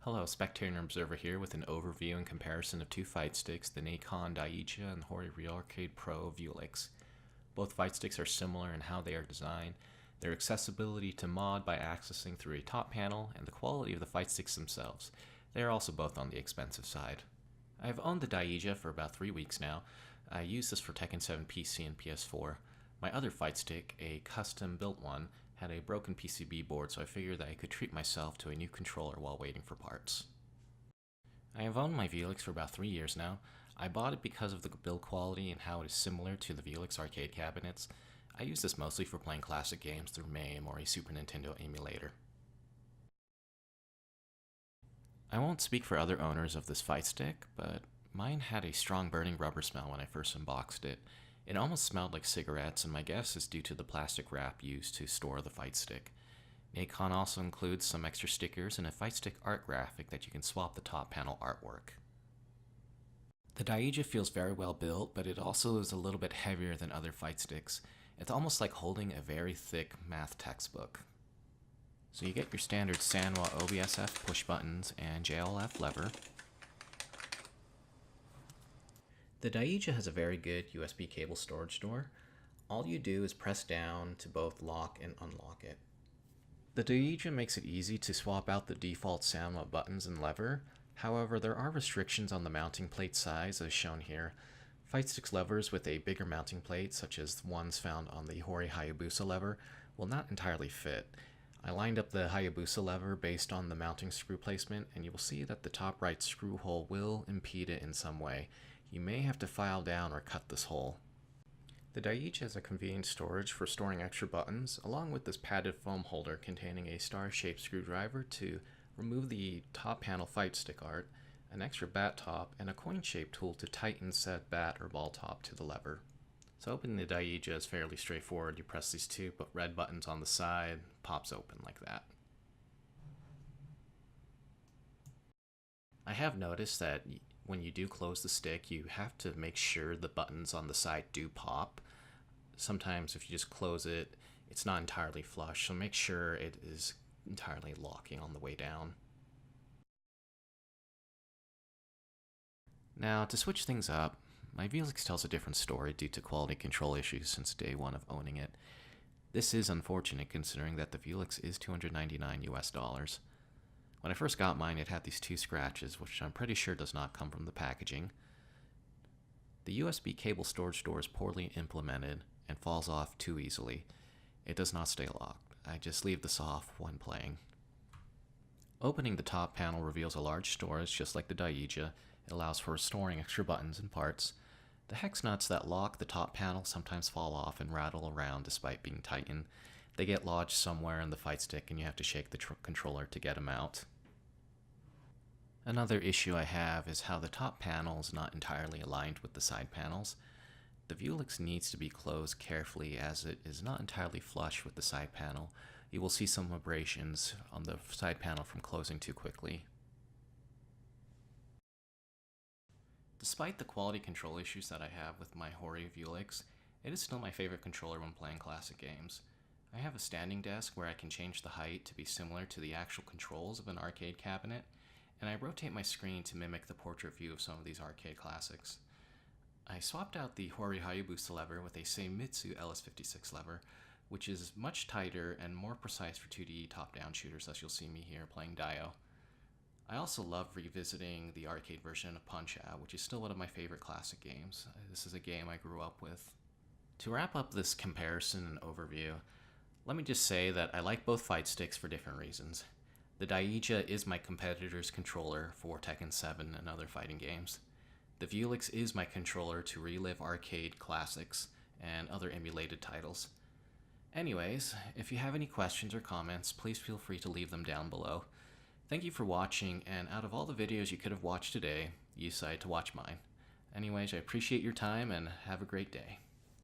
Hello, Spectator and Observer here with an overview and comparison of two fight sticks, the Nacon Daija and Hori Real Arcade Pro Vewlix. Both fight sticks are similar in how they are designed, their accessibility to mod by accessing through a top panel, and the quality of the fight sticks themselves. They are also both on the expensive side. I have owned the Daija for about 3 weeks now. I use this for Tekken 7 PC and PS4. My other fight stick, a custom built one, had a broken PCB board, so I figured that I could treat myself to a new controller while waiting for parts. I have owned my Vewlix for about 3 years now. I bought it because of the build quality and how it is similar to the Vewlix arcade cabinets. I use this mostly for playing classic games through MAME or a Super Nintendo emulator. I won't speak for other owners of this fight stick, but mine had a strong burning rubber smell when I first unboxed it. It almost smelled like cigarettes, and my guess is due to the plastic wrap used to store the fight stick. Nacon also includes some extra stickers and a fight stick art graphic that you can swap the top panel artwork. The Daija feels very well built, but it also is a little bit heavier than other fight sticks. It's almost like holding a very thick math textbook. So you get your standard Sanwa OBSF push buttons and JLF lever. The Daija has a very good USB cable storage door. All you do is press down to both lock and unlock it. The Daija makes it easy to swap out the default Sanwa buttons and lever. However, there are restrictions on the mounting plate size as shown here. Fight sticks levers with a bigger mounting plate, such as the ones found on the Hori Hayabusa lever, will not entirely fit. I lined up the Hayabusa lever based on the mounting screw placement, and you will see that the top right screw hole will impede it in some way. You may have to file down or cut this hole. The Daija has a convenient storage for storing extra buttons, along with this padded foam holder containing a star-shaped screwdriver to remove the top panel fight stick art, an extra bat top, and a coin-shaped tool to tighten said bat or ball top to the lever. So opening the Daija is fairly straightforward. You press these two red buttons on the side, pops open like that. I have noticed that when you do close the stick, you have to make sure the buttons on the side do pop. Sometimes if you just close it, it's not entirely flush, so make sure it is entirely locking on the way down. Now, to switch things up, my Vewlix tells a different story due to quality control issues since day one of owning it. This is unfortunate considering that the Vewlix is $299 US. When I first got mine, it had these two scratches, which I'm pretty sure does not come from the packaging. The USB cable storage door is poorly implemented and falls off too easily. It does not stay locked. I just leave this off when playing. Opening the top panel reveals a large storage just like the Daija. It allows for storing extra buttons and parts. The hex nuts that lock the top panel sometimes fall off and rattle around despite being tightened. They get lodged somewhere in the fight stick and you have to shake the controller to get them out. Another issue I have is how the top panel is not entirely aligned with the side panels. The Vewlix needs to be closed carefully as it is not entirely flush with the side panel. You will see some abrasions on the side panel from closing too quickly. Despite the quality control issues that I have with my Hori Vewlix, it is still my favorite controller when playing classic games. I have a standing desk where I can change the height to be similar to the actual controls of an arcade cabinet, and I rotate my screen to mimic the portrait view of some of these arcade classics. I swapped out the Hori Hayabusa lever with a Seimitsu LS56 lever, which is much tighter and more precise for 2D top-down shooters, as you'll see me here playing Dio. I also love revisiting the arcade version of Punch-Out, which is still one of my favorite classic games. This is a game I grew up with. To wrap up this comparison and overview, let me just say that I like both fight sticks for different reasons. The Daija is my competitor's controller for Tekken 7 and other fighting games. The Vewlix is my controller to relive arcade classics and other emulated titles. Anyways, if you have any questions or comments, please feel free to leave them down below. Thank you for watching, and out of all the videos you could have watched today, you decided to watch mine. Anyways, I appreciate your time and have a great day.